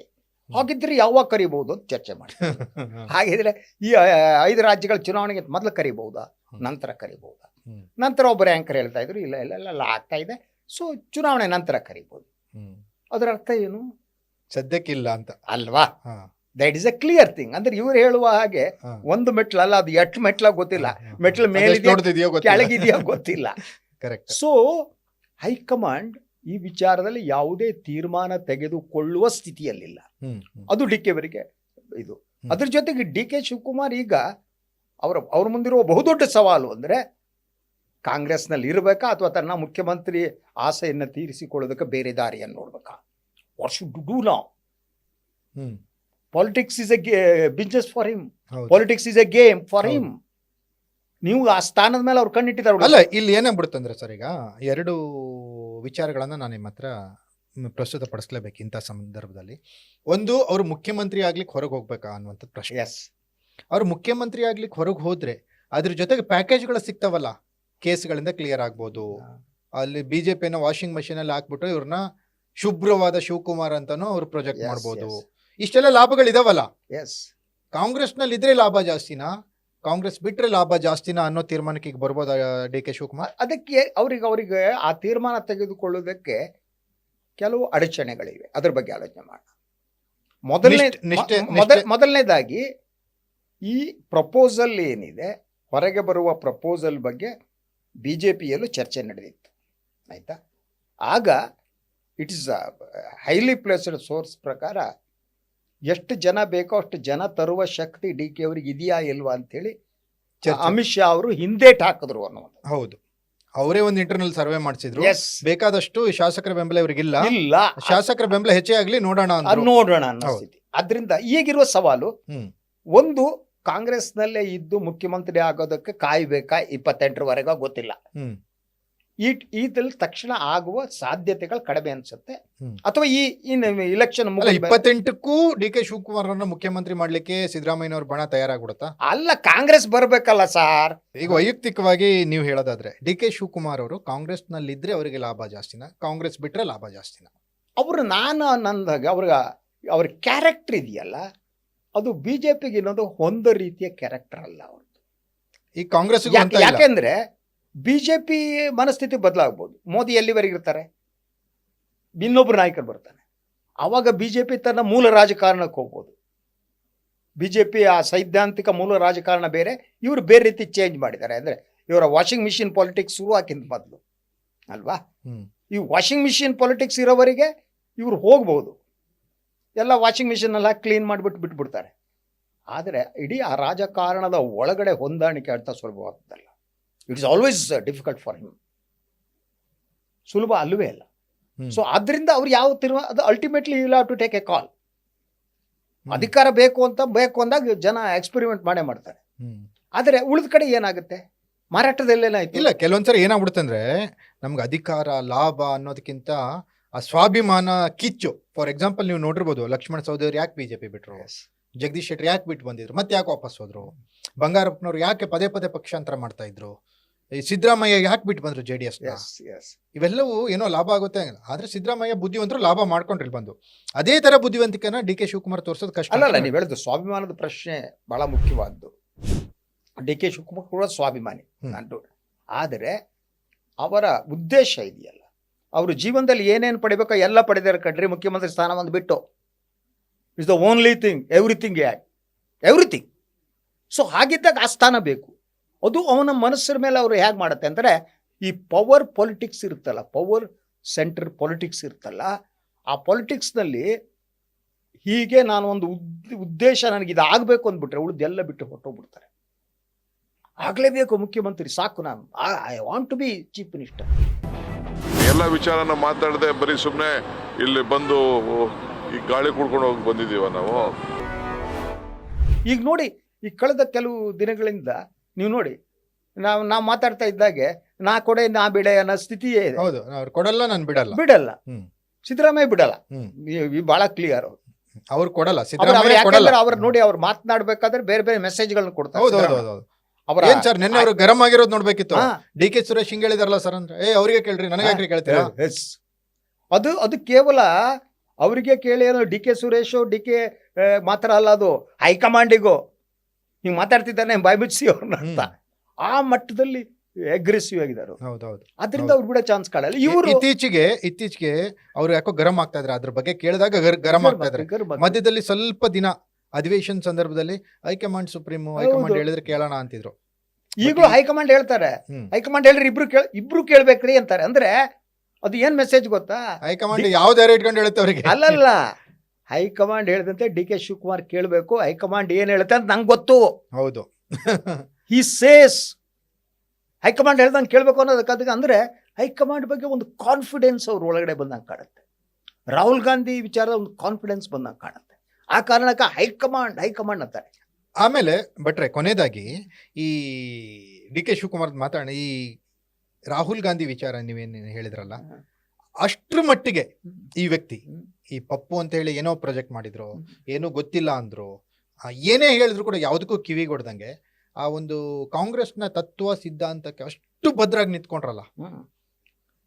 ಹಾಗಿದ್ರೆ ಯಾವಾಗ ಕರಿಬಹುದು ಅಂತ ಚರ್ಚೆ ಮಾಡ್ತಾರೆ. ಹಾಗಿದ್ರೆ ಈ 5 ರಾಜ್ಯಗಳ ಚುನಾವಣೆಗೆ ಮೊದಲು ಕರಿಬಹುದಾ, ನಂತರ ಕರಿಬಹುದಾ? ನಂತರ ಒಬ್ಬರು ಆ್ಯಂಕರ್ ಹೇಳ್ತಾ ಇದ್ರು, ಇಲ್ಲ ಇಲ್ಲ ಇಲ್ಲ ಆಗ್ತಾ ಇದೆ, ಸೊ ಚುನಾವಣೆ ನಂತರ ಕರಿಬಹುದು. ಅದರ ಅರ್ಥ ಏನು? ಸದ್ಯಕ್ಕಿಲ್ಲ ಅಂತ ಅಲ್ವಾ? That is a clear thing. ಅಂದ್ರೆ ಇವ್ರು ಹೇಳುವ ಹಾಗೆ ಒಂದು ಮೆಟ್ಲಲ್ಲ, ಅದು ಎಷ್ಟು ಮೆಟ್ಲ ಗೊತ್ತಿಲ್ಲ, ಮೆಟ್ಲು ಮೇಲಿದೆಯೋ ಕೆಳಗಿದೆಯೋ ಗೊತ್ತಿಲ್ಲ. ಕರೆಕ್ಟ್. ಸೊ ಹೈಕಮಾಂಡ್ ಈ ವಿಚಾರದಲ್ಲಿ ಯಾವುದೇ ತೀರ್ಮಾನ ತೆಗೆದುಕೊಳ್ಳುವ ಸ್ಥಿತಿಯಲ್ಲಿಲ್ಲ. ಅದು DK ಅವರಿಗೆ ಇದು. ಅದ್ರ ಜೊತೆಗೆ DK ಶಿವಕುಮಾರ್ ಈಗ ಅವ್ರ ಮುಂದಿರುವ ಬಹುದೊಡ್ಡ ಸವಾಲು ಅಂದ್ರೆ ಕಾಂಗ್ರೆಸ್ನಲ್ಲಿ ಇರಬೇಕಾ ಅಥವಾ ತನ್ನ ಮುಖ್ಯಮಂತ್ರಿ ಆಸೆಯನ್ನು ತೀರಿಸಿಕೊಳ್ಳೋದಕ್ಕೆ ಬೇರೆ ದಾರಿಯನ್ನು ನೋಡ್ಬೇಕಾ? ವಾಟ್ ಶುಡ್ ಡೂ ನಾವ್? Politics is a business for him, politics is A game for him. ನೀವು ಆ ಸ್ಥಾನದ ಮೇಲೆ ಅವ್ರು ಕಣ್ಣಿಟ್ಟಿದ್ದಾರೆ. ಅಲ್ಲ, ಇಲ್ಲಿ ಏನಾಗ್ಬಿಡುತ್ತಂದ್ರೆ ಸರ್, ಈಗ 2 ವಿಚಾರಗಳನ್ನ ನಾನು ನಿಮ್ಮ ಹತ್ರ ಪ್ರಸ್ತುತಪಡಿಸ್ಲೇಬೇಕು ಇಂಥ ಸಂದರ್ಭದಲ್ಲಿ. ಒಂದು, ಅವರು ಮುಖ್ಯಮಂತ್ರಿ ಆಗ್ಲಿಕ್ಕೆ ಹೊರಗೆ ಹೋಗ್ಬೇಕಾ ಅನ್ನುವಂಥದ್ದು ಪ್ರಶ್ನೆ. ಎಸ್, ಅವ್ರು ಮುಖ್ಯಮಂತ್ರಿ ಆಗ್ಲಿಕ್ಕೆ ಹೊರಗೆ ಹೋದ್ರೆ ಅದ್ರ ಜೊತೆಗೆ ಪ್ಯಾಕೇಜ್ಗಳು ಸಿಗ್ತಾವಲ್ಲ, ಕೇಸ್ಗಳಿಂದ ಕ್ಲಿಯರ್ ಆಗ್ಬೋದು. ಅಲ್ಲಿ BJPನ ವಾಷಿಂಗ್ ಮಷೀನ್ ಅಲ್ಲಿ ಹಾಕ್ಬಿಟ್ಟು ಇವ್ರನ್ನ ಶುಭ್ರವಾದ ಶಿವಕುಮಾರ್ ಅಂತಾನು ಅವ್ರು ಪ್ರೊಜೆಕ್ಟ್ ಮಾಡ್ಬೋದು. ಇಷ್ಟೆಲ್ಲ ಲಾಭಗಳಿದಾವಲ್ಲ. ಎಸ್, ಕಾಂಗ್ರೆಸ್ನಲ್ಲಿ ಇದ್ರೆ ಲಾಭ ಜಾಸ್ತಿನಾ, ಕಾಂಗ್ರೆಸ್ ಬಿಟ್ರೆ ಲಾಭ ಜಾಸ್ತಿನಾ ಅನ್ನೋ ತೀರ್ಮಾನಕ್ಕೆ ಈಗ ಬರ್ಬೋದಾ DK ಶಿವಕುಮಾರ್? ಅದಕ್ಕೆ ಅವರಿಗೆ ಆ ತೀರ್ಮಾನ ತೆಗೆದುಕೊಳ್ಳುವುದಕ್ಕೆ ಕೆಲವು ಅಡಚಣೆಗಳಿವೆ. ಅದ್ರ ಬಗ್ಗೆ ಆಲೋಚನೆ ಮಾಡೋಣ. ಮೊದಲನೇದಾಗಿ ಈ ಪ್ರಪೋಸಲ್ ಏನಿದೆ, ಹೊರಗೆ ಬರುವ ಪ್ರಪೋಸಲ್ ಬಗ್ಗೆ BJPಯಲ್ಲೂ ಚರ್ಚೆ ನಡೆದಿತ್ತು, ಆಯ್ತಾ? ಆಗ it is highly placed source ಪ್ರಕಾರ ಎಷ್ಟು ಜನ ಬೇಕೋ ಅಷ್ಟು ಜನ ತರುವ ಶಕ್ತಿ DK ಅವರಿಗೆ ಇದೆಯಾ ಇಲ್ವಾ ಅಂತೇಳಿ ಅಮಿತ್ ಶಾ ಅವರು ಹಿಂದೇಟ್ ಹಾಕಿದ್ರು ಅನ್ನೋದು. ಹೌದು, ಅವರೇ ಒಂದು ಇಂಟರ್ನಲ್ ಸರ್ವೆ ಮಾಡಿಸಿದ್ರು. ಎಸ್, ಬೇಕಾದಷ್ಟು ಶಾಸಕರ ಬೆಂಬಲ ಇವರಿಗಿಲ್ಲ, ಇಲ್ಲ, ಶಾಸಕರ ಬೆಂಬಲ ಹೆಚ್ಚೇ ಆಗ್ಲಿ ನೋಡೋಣ ಅನ್ನೋ ಸ್ಥಿತಿ. ಅದರಿಂದ ಈಗಿರುವ ಸವಾಲು, ಒಂದು, ಕಾಂಗ್ರೆಸ್ನಲ್ಲೇ ಇದ್ದು ಮುಖ್ಯಮಂತ್ರಿ ಆಗೋದಕ್ಕೆ ಕಾಯ್ಬೇಕಾ 28ರವರೆಗೆ ಗೊತ್ತಿಲ್ಲ. ಈದಲ್ಲಿ ತಕ್ಷಣ ಆಗುವ ಸಾಧ್ಯತೆಗಳು ಕಡಿಮೆ ಅನ್ಸುತ್ತೆ. ಅಥವಾ ಈ ಇಲೆಕ್ಷನ್ 28ಕ್ಕೂ DK ಶಿವಕುಮಾರ್ ಮುಖ್ಯಮಂತ್ರಿ ಮಾಡ್ಲಿಕ್ಕೆ ಸಿದ್ದರಾಮಯ್ಯನವ್ರ ಬಣ ತಯಾರಾಗ್ಬಿಡುತ್ತಾ? ಅಲ್ಲ, ಕಾಂಗ್ರೆಸ್ ಬರ್ಬೇಕಲ್ಲ ಸಾರ್. ಈಗ ವೈಯಕ್ತಿಕವಾಗಿ ನೀವು ಹೇಳೋದಾದ್ರೆ DK ಶಿವಕುಮಾರ್ ಅವರು ಕಾಂಗ್ರೆಸ್ ನಲ್ಲಿ ಇದ್ರೆ ಅವರಿಗೆ ಲಾಭ ಜಾಸ್ತಿನ, ಕಾಂಗ್ರೆಸ್ ಬಿಟ್ರೆ ಲಾಭ ಜಾಸ್ತಿನ? ಅವರು ನಂದಾಗ ಅವ್ರ ಕ್ಯಾರೆಕ್ಟರ್ ಇದೆಯಲ್ಲ, ಅದು BJPಗೆ ಇನ್ನೊಂದು ಒಂದು ರೀತಿಯ ಕ್ಯಾರೆಕ್ಟರ್ ಅಲ್ಲ ಅವ್ರದ್ದು. ಈ ಕಾಂಗ್ರೆಸ್ ಯಾಕೆಂದ್ರೆ BJP ಮನಸ್ಥಿತಿ ಬದಲಾಗಬಹುದು. ಮೋದಿ ಎಲ್ಲಿವರೆಗೆ ಇರ್ತಾರೆ, ಇನ್ನೊಬ್ರು ನಾಯಕರು ಬರ್ತಾನೆ, ಆವಾಗ BJP ತನ್ನ ಮೂಲ ರಾಜಕಾರಣಕ್ಕೆ ಹೋಗ್ಬೋದು. BJP ಆ ಸೈದ್ಧಾಂತಿಕ ಮೂಲ ರಾಜಕಾರಣ ಬೇರೆ, ಇವರು ಬೇರೆ ರೀತಿ ಚೇಂಜ್ ಮಾಡಿದ್ದಾರೆ. ಅಂದ್ರೆ ಇವರ ವಾಷಿಂಗ್ ಮಿಷಿನ್ ಪಾಲಿಟಿಕ್ಸ್ ಶುರು ಹಾಕಿದ ಮೊದಲು ಅಲ್ವಾ. ಈ ವಾಷಿಂಗ್ ಮಿಷಿನ್ ಪಾಲಿಟಿಕ್ಸ್ ಇರೋವರೆಗೆ ಇವರು ಹೋಗ್ಬೋದು, ಎಲ್ಲ ವಾಷಿಂಗ್ ಮಿಷಿನೆಲ್ಲ ಕ್ಲೀನ್ ಮಾಡಿಬಿಟ್ಟು ಬಿಟ್ಬಿಡ್ತಾರೆ. ಆದರೆ ಇಡೀ ಆ ರಾಜಕಾರಣದ ಒಳಗಡೆ ಹೊಂದಾಣಿಕೆ ಅಂತ ಸುಲಭವಾಗ್ತದಲ್ಲ. It is always difficult for him. ಸುಲಭ ಅಲ್ಲವೇ ಅಲ್ಲ. ಸೊ ಆದ್ರಿಂದ ಅವ್ರು ಯಾವ ಅದು ultimately you have to take a call. ಅಧಿಕಾರ ಬೇಕು ಅಂದಾಗ ಜನ ಎಕ್ಸ್ಪೆರಿಮೆಂಟ್ ಮಾಡೇ ಮಾಡ್ತಾರೆ. ಆದರೆ ಉಳಿದ ಕಡೆ ಏನಾಗುತ್ತೆ, ಮಾರಾಟದಲ್ಲೇನಾಯ್ತು. ಇಲ್ಲ, ಕೆಲವೊಂದ್ಸರಿ ಏನಾಗ್ಬಿಡುತ್ತೆ ಅಂದ್ರೆ ನಮ್ಗೆ ಅಧಿಕಾರ ಲಾಭ ಅನ್ನೋದಕ್ಕಿಂತ ಆ ಸ್ವಾಭಿಮಾನ ಕಿಚ್ಚು. ಫಾರ್ ಎಕ್ಸಾಂಪಲ್ ನೀವು ನೋಡಿರ್ಬೋದು, ಲಕ್ಷ್ಮಣ ಸವದಿ ಅವ್ರು ಯಾಕೆ ಬಿಜೆಪಿ ಬಿಟ್ರು, ಜಗದೀಶ್ ಶೆಟ್ಟರ್ ಯಾಕೆ ಬಿಟ್ಟು ಬಂದಿದ್ರು, ಮತ್ತೆ ಯಾಕೆ ವಾಪಸ್ ಹೋದ್ರು, ಬಂಗಾರಪ್ಪನವ್ರು ಯಾಕೆ ಪದೇ ಪದೇ ಪಕ್ಷಾಂತರ ಮಾಡ್ತಾ ಇದ್ರು, ಈ ಸಿದ್ದರಾಮಯ್ಯ ಯಾಕೆ ಬಿಟ್ಟು ಬಂದ್ರು JDS. ಇವೆಲ್ಲವೂ ಏನೋ ಲಾಭ ಆಗುತ್ತೆ, ಆದ್ರೆ ಸಿದ್ದರಾಮಯ್ಯ ಬುದ್ಧಿವಂತರು ಲಾಭ ಮಾಡ್ಕೊಂಡ್ರಿ ಬಂದು. ಅದೇ ತರ ಬುದ್ಧಿವಂತಿಕೆನ DK ಶಿವಕುಮಾರ್ ತೋರ್ಸೋದು ಕಷ್ಟ. ಅಲ್ಲ, ನೀವು ಹೇಳಿದ್ದು ಸ್ವಾಭಿಮಾನದ ಪ್ರಶ್ನೆ ಬಹಳ ಮುಖ್ಯವಾದ್ದು. DK ಶಿವಕುಮಾರ್ ಕೂಡ ಸ್ವಾಭಿಮಾನಿ ನಾನು. ಆದರೆ ಅವರ ಉದ್ದೇಶ ಇದೆಯಲ್ಲ, ಅವರು ಜೀವನದಲ್ಲಿ ಏನೇನು ಪಡಿಬೇಕೋ ಎಲ್ಲ ಪಡೆದಾರೆ ಕಣ್ರಿ. ಮುಖ್ಯಮಂತ್ರಿ ಸ್ಥಾನ ಒಂದು ಬಿಟ್ಟು it's the only thing, everything. So ಹಾಗಿದ್ದಾಗ ಆ ಸ್ಥಾನ ಬೇಕು. ಅದು ಅವನ ಮನಸ್ಸಿನ ಮೇಲೆ ಅವರು ಹೇಗೆ ಮಾಡುತ್ತೆ ಅಂದರೆ, ಈ ಪವರ್ ಪೊಲಿಟಿಕ್ಸ್ ಇರುತ್ತಲ್ಲ, ಪವರ್ ಸೆಂಟರ್ ಪೊಲಿಟಿಕ್ಸ್ ಇರುತ್ತಲ್ಲ, ಆ ಪೊಲಿಟಿಕ್ಸ್ನಲ್ಲಿ ಹೀಗೆ ನಾನು ಒಂದು ಉದ್ದೇಶ ನನಗೆ ಇದಾಗಬೇಕು ಅಂದ್ಬಿಟ್ರೆ ಉಳಿದೆಲ್ಲ ಬಿಟ್ಟು ಹೊಟ್ಟೋಗ್ಬಿಡ್ತಾರೆ. ಆಗಲೇಬೇಕು ಮುಖ್ಯಮಂತ್ರಿ, ಸಾಕು ನಾನು I want to be chief minister. ಎಲ್ಲ ವಿಚಾರನ ಮಾತಾಡದೆ ಬರೀ ಸುಮ್ಮನೆ ಇಲ್ಲಿ ಬಂದು ಈ ಗಾಳಿ ಕುಡ್ಕೊಂಡು ಹೋಗಿ ಬಂದಿದ್ದೀವ ನಾವು. ಈಗ ನೋಡಿ, ಈ ಕಳೆದ ಕೆಲವು ದಿನಗಳಿಂದ ನೀವು ನೋಡಿ, ನಾವು ಮಾತಾಡ್ತಾ ಇದ್ದಾಗೆ ನಾ ಕೊಡೆ ನಾ ಬಿಡೆ ಅನ್ನೋ ಸ್ಥಿತಿಯೇ ಇದೆ. ಹೌದು, ಅವ್ರು ಕೊಡಲ್ಲ, ನಾನು ಬಿಡಲ್ಲ. ಸಿದ್ದರಾಮಯ್ಯ ಬಿಡಲ್ಲ, ಬಹಳ ಕ್ಲಿಯರ್. ಅವ್ರು ಕೊಡಲ್ಲ, ಅವ್ರು ನೋಡಿ, ಅವ್ರು ಮಾತನಾಡ್ಬೇಕಾದ್ರೆ ಬೇರೆ ಬೇರೆ ಮೆಸೇಜ್ಗಳನ್ನ ಕೊಡ್ತಾರೆ. ಏನ್ ಸರ್, ನಿನ್ನೆ ಅವರು ಗರಂ ಆಗಿರೋದು ನೋಡ್ಬೇಕಿತ್ತು. DK ಸುರೇಶ್ ಹಿಂಗ್ ಹೇಳಿದಾರಲ್ಲ ಸರ್ ಅಂದ್ರೆ, ಅವ್ರಿಗೆ ಕೇಳ್ರಿ, ನನಗೆ ಕೇಳ್ತೀರಾ? ಅದು ಕೇವಲ ಅವರಿಗೆ ಕೇಳಿ ಏನೋ DK ಸುರೇಶ್ DK ಮಾತ್ರ ಅಲ್ಲ, ಅದು ಹೈಕಮಾಂಡಿಗೂ ಹಿಂಗ್ ಮಾತಾಡ್ತಿದ್ದಾನೆ ಬಾಯ್ ಬಿಡಿಸಿ ಅವ್ರನ್ನ ಅಂತ ಆ ಮಟ್ಟದಲ್ಲಿ ಅಗ್ರೆಸಿವ್ ಆಗಿದ್ದಾರೆ. ಹೌದೌದು, ಅದರಿಂದ ಅವ್ರು ಬಿಡೋ ಚಾನ್ಸ್ ಕಾಣಲ್ಲ. ಇವರು ಇತ್ತೀಚೆಗೆ ಅವ್ರು ಯಾಕೋ ಗರಂ ಆಗ್ತಾ ಇದ್ರೆ, ಅದ್ರ ಬಗ್ಗೆ ಕೇಳಿದಾಗ ಗರಂ ಆಗ್ತಾ ಇದ್ರೆ. ಮಧ್ಯದಲ್ಲಿ ಸ್ವಲ್ಪ ದಿನ ಅಧಿವೇಶನ ಸಂದರ್ಭದಲ್ಲಿ ಹೈಕಮಾಂಡ್ ಹೈಕಮಾಂಡ್ ಹೇಳಿದ್ರೆ ಕೇಳೋಣ ಅಂತಿದ್ರು. ಈಗಲೂ ಹೈಕಮಾಂಡ್ ಹೇಳ್ತಾರೆ, ಹೈಕಮಾಂಡ್ ಹೇಳ್ರಿ ಇಬ್ರು ಕೇಳ್ಬೇಕ್ರಿ ಅಂತಾರೆ. ಅಂದ್ರೆ ಅದು ಏನ್ ಮೆಸೇಜ್ ಗೊತ್ತಾ, ಹೈಕಮಾಂಡ್ ಯಾವ್ದಾರು ಇಟ್ಕೊಂಡು ಹೇಳುತ್ತೆ ಅವ್ರಿಗೆ. ಅಲ್ಲಲ್ಲ, ಹೈಕಮಾಂಡ್ ಹೇಳಿದಂತೆ DK ಶಿವಕುಮಾರ್ ಕೇಳಬೇಕು, ಹೈಕಮಾಂಡ್ ಏನ್ ಹೇಳುತ್ತೆ ಅಂತ ನಂಗೆ ಗೊತ್ತು. ಹೌದು, ಹಿ ಸೇಸ್ ಹೈಕಮಾಂಡ್ ಹೇಳ್ದಂಗೆ ಕೇಳಬೇಕು ಅನ್ನೋದಕ್ಕೆ. ಅಂದ್ರೆ ಹೈಕಮಾಂಡ್ ಬಗ್ಗೆ ಒಂದು ಕಾನ್ಫಿಡೆನ್ಸ್ ಅವ್ರ ಒಳಗಡೆ ಬಂದಂಗೆ ಕಾಣುತ್ತೆ. ರಾಹುಲ್ ಗಾಂಧಿ ವಿಚಾರದ ಒಂದು ಕಾನ್ಫಿಡೆನ್ಸ್ ಬಂದಂಗೆ ಕಾಣುತ್ತೆ. ಆ ಕಾರಣಕ್ಕೆ ಹೈಕಮಾಂಡ್ ಅಂತಾರೆ. ಆಮೇಲೆ ಭಟ್ರೆ, ಕೊನೆಯದಾಗಿ ಈ DK ಶಿವಕುಮಾರ್ ಮಾತಾಡೋಣ. ಈ ರಾಹುಲ್ ಗಾಂಧಿ ವಿಚಾರ ನೀವೇನು ಹೇಳಿದ್ರಲ್ಲ, ಅಷ್ಟ್ರ ಮಟ್ಟಿಗೆ ಈ ವ್ಯಕ್ತಿ, ಈ ಪಪ್ಪು ಅಂತ ಹೇಳಿ ಏನೋ ಪ್ರಾಜೆಕ್ಟ್ ಮಾಡಿದ್ರು, ಏನೋ ಗೊತ್ತಿಲ್ಲ ಅಂದ್ರು, ಏನೇ ಹೇಳಿದ್ರು ಕೂಡ ಯಾವುದಕ್ಕೂ ಕಿವಿಗೆ ಹೊಡೆದಂಗೆ ಆ ಒಂದು ಕಾಂಗ್ರೆಸ್ನ ತತ್ವ ಸಿದ್ಧಾಂತಕ್ಕೆ ಅಷ್ಟು ಭದ್ರಾಗಿ ನಿಂತ್ಕೊಂಡ್ರಲ್ಲ,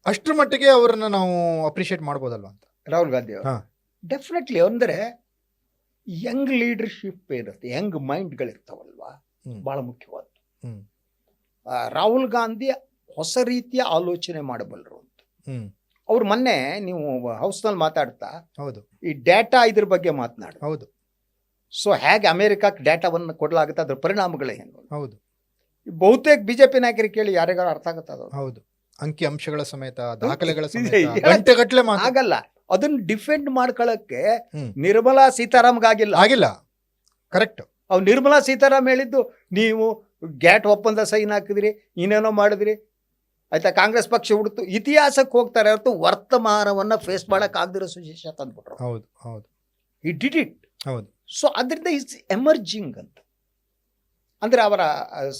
ಅಷ್ಟ್ರ ಮಟ್ಟಿಗೆ ಅವ್ರನ್ನ ನಾವು ಅಪ್ರಿಷಿಯೇಟ್ ಮಾಡ್ಬೋದಲ್ವ ಅಂತ. ರಾಹುಲ್ ಗಾಂಧಿ ಡೆಫಿನೆಟ್ಲಿ. ಅಂದರೆ ಯಂಗ್ ಲೀಡರ್ಶಿಪ್ ಇರುತ್ತೆ, ಯಂಗ್ ಮೈಂಡ್ಗಳಿರ್ತಾವಲ್ವಾ, ಬಹಳ ಮುಖ್ಯವಾದ. ರಾಹುಲ್ ಗಾಂಧಿ ಹೊಸ ರೀತಿಯ ಆಲೋಚನೆ ಮಾಡಬಲ್ಲರು ಅಂತ. ಅವ್ರು ಮೊನ್ನೆ ನೀವು ಹೌಸ್ನಲ್ಲಿ ಮಾತಾಡ್ತಾ ಹೌದು ಈ ಡೇಟಾ ಇದ್ರ ಬಗ್ಗೆ ಮಾತನಾಡ. ಹೌದು. ಸೊ ಹೇಗೆ ಅಮೆರಿಕಕ್ಕೆ ಡೇಟಾವನ್ನು ಕೊಡಲಾಗುತ್ತೆ, ಅದ್ರ ಪರಿಣಾಮಗಳೇನು? ಹೌದು. ಬಹುತೇಕ ಬಿಜೆಪಿ ನಾಯಕರಿಗೆ ಕೇಳಿ ಯಾರಿಗಾರು ಅರ್ಥ ಆಗುತ್ತದ? ಹೌದು. ಅಂಕಿ ಅಂಶಗಳ ಸಮೇತ, ದಾಖಲೆಗಳ ಸಮೇತ ಗಂಟೆಗಟ್ಟಲೆ ಆಗಲ್ಲ. ಅದನ್ನ ಡಿಫೆಂಡ್ ಮಾಡ್ಕೊಳ್ಳಕ್ಕೆ ನಿರ್ಮಲಾ ಸೀತಾರಾಮ್ಗಾಗಿಲ್ಲ. ಆಗಿಲ್ಲ. ಕರೆಕ್ಟ್. ಅವ್ರು ನಿರ್ಮಲಾ ಸೀತಾರಾಮ್ ಹೇಳಿದ್ದು, ನೀವು ಗ್ಯಾಟ್ ಒಪ್ಪಂದ ಸೈನ್ ಹಾಕಿದ್ರಿ, ಇನ್ನೇನೋ ಮಾಡಿದ್ರಿ, ಆಯ್ತಾ, ಕಾಂಗ್ರೆಸ್ ಪಕ್ಷ ಹುಡ್ತು ಇತಿಹಾಸಕ್ಕೆ ಹೋಗ್ತಾರೆ ಹೊರತು ವರ್ತಮಾನವನ್ನ ಫೇಸ್ ಮಾಡಕ್ ಆಗದಿರೋ ಸುಶೇಷ ತಂದ್ಬಿಟ್ರು. ಹೌದು ಹೌದು, ಈ ಡಿಡ್ ಇಟ್. ಹೌದು. ಸೊ ಅದರಿಂದ ಇಟ್ಸ್ ಎಮರ್ಜಿಂಗ್ ಅಂತ. ಅಂದ್ರೆ ಅವರ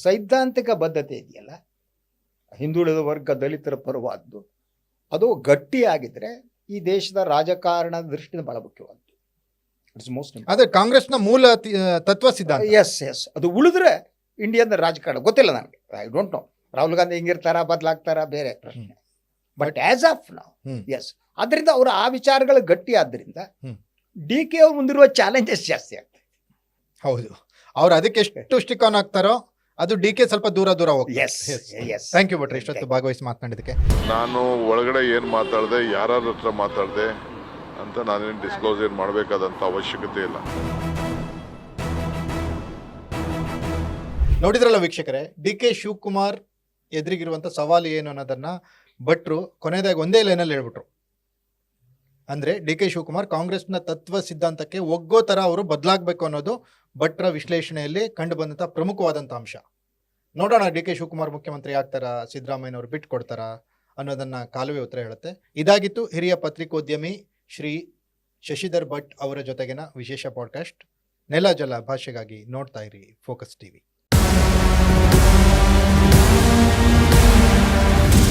ಸೈದ್ಧಾಂತಿಕ ಬದ್ಧತೆ ಇದೆಯಲ್ಲ, ಹಿಂದುಳಿದ ವರ್ಗ ದಲಿತರ ಪರವಾದ್ದು, ಅದು ಗಟ್ಟಿಯಾಗಿದ್ರೆ ಈ ದೇಶದ ರಾಜಕಾರಣದ ದೃಷ್ಟಿಯಿಂದ ಬಹಳ ಮುಖ್ಯವಾದ್ದು. It's most important. ಅದೇ ಕಾಂಗ್ರೆಸ್ನ ಮೂಲ ತತ್ವ ಸಿದ್ಧಾಂತ. ಎಸ್ ಅದು ಉಳಿದ್ರೆ ಇಂಡಿಯನ್ ರಾಜಕಾರಣ ಗೊತ್ತಿಲ್ಲ ನನಗೆ. I don't know Rahul Gandhi ಹಿಂಗಿರ್ತಾರ, ಬದಲಾಗ್ತಾರ, ಬೇರೆ ಪ್ರಶ್ನೆ. But as of now yes. ಅದರಿಂದ ಅವರು ಆ ವಿಚಾರಗಳು ಗಟ್ಟಿ ಆದ್ದರಿಂದ DK ಅವ್ರು ಮುಂದಿರುವ ಚಾಲೆಂಜಸ್ ಜಾಸ್ತಿ ಆಗ್ತದೆ. ಹೌದು, ಅವ್ರು ಅದಕ್ಕೆ ಎಷ್ಟು ಸ್ಟಿಕ್ ಆನ್ ಆಗ್ತಾರೋ ಅದು DK ಸ್ವಲ್ಪ ದೂರ ಹೋಗ್ತಾರೆ. ಥ್ಯಾಂಕ್ ಯು ಭಟ್ರೆ, ಇಷ್ಟೊತ್ತು ಭಾಗವಹಿಸಿ ಮಾತನಾಡಿದಕ್ಕೆ. ನಾನು ಒಳಗಡೆ ಏನು ಮಾತಾಡಿದೆ, ಯಾರ ಹತ್ರ ಮಾತಾಡಿದೆ ಅಂತ ನಾನೇನು ಡಿಸ್ಕ್ಲೋಸ್ ಏನು ಮಾಡಬೇಕಾದಂಥ ಅವಶ್ಯಕತೆ ಇಲ್ಲ. ನೋಡಿದ್ರಲ್ಲ ವೀಕ್ಷಕರೇ, DK ಶಿವಕುಮಾರ್ ಎದುರಿಗಿರುವಂಥ ಸವಾಲು ಏನು ಅನ್ನೋದನ್ನ ಭಟ್ರು ಕೊನೆಯದಾಗಿ ಒಂದೇ ಲೈನಲ್ಲಿ ಹೇಳ್ಬಿಟ್ರು. ಅಂದ್ರೆ ಡಿ ಕೆ ಶಿವಕುಮಾರ್ ಕಾಂಗ್ರೆಸ್ನ ತತ್ವ ಸಿದ್ಧಾಂತಕ್ಕೆ ಒಗ್ಗೋ ತರ ಅವರು ಬದಲಾಗಬೇಕು ಅನ್ನೋದು ಭಟ್ರ ವಿಶ್ಲೇಷಣೆಯಲ್ಲಿ ಕಂಡು ಬಂದಂತ ಪ್ರಮುಖವಾದಂತ ಅಂಶ. ನೋಡೋಣ ಡಿ ಕೆ ಶಿವಕುಮಾರ್ ಮುಖ್ಯಮಂತ್ರಿ ಆಗ್ತಾರಾ, ಸಿದ್ದರಾಮಯ್ಯನವರು ಬಿಟ್ಟು ಕೊಡ್ತಾರಾ ಅನ್ನೋದನ್ನ ಕಾಲುವೆ ಉತ್ತರ ಹೇಳುತ್ತೆ. ಇದಾಗಿತ್ತು ಹಿರಿಯ ಪತ್ರಿಕೋದ್ಯಮಿ ಶ್ರೀ ಶಶಿಧರ್ ಭಟ್ ಅವರ ಜೊತೆಗಿನ ವಿಶೇಷ ಪಾಡ್ಕಾಸ್ಟ್. ನೆಲ ಜಲ ಭಾಷೆಗಾಗಿ ನೋಡ್ತಾ ಇರಿ ಫೋಕಸ್ ಟಿವಿ.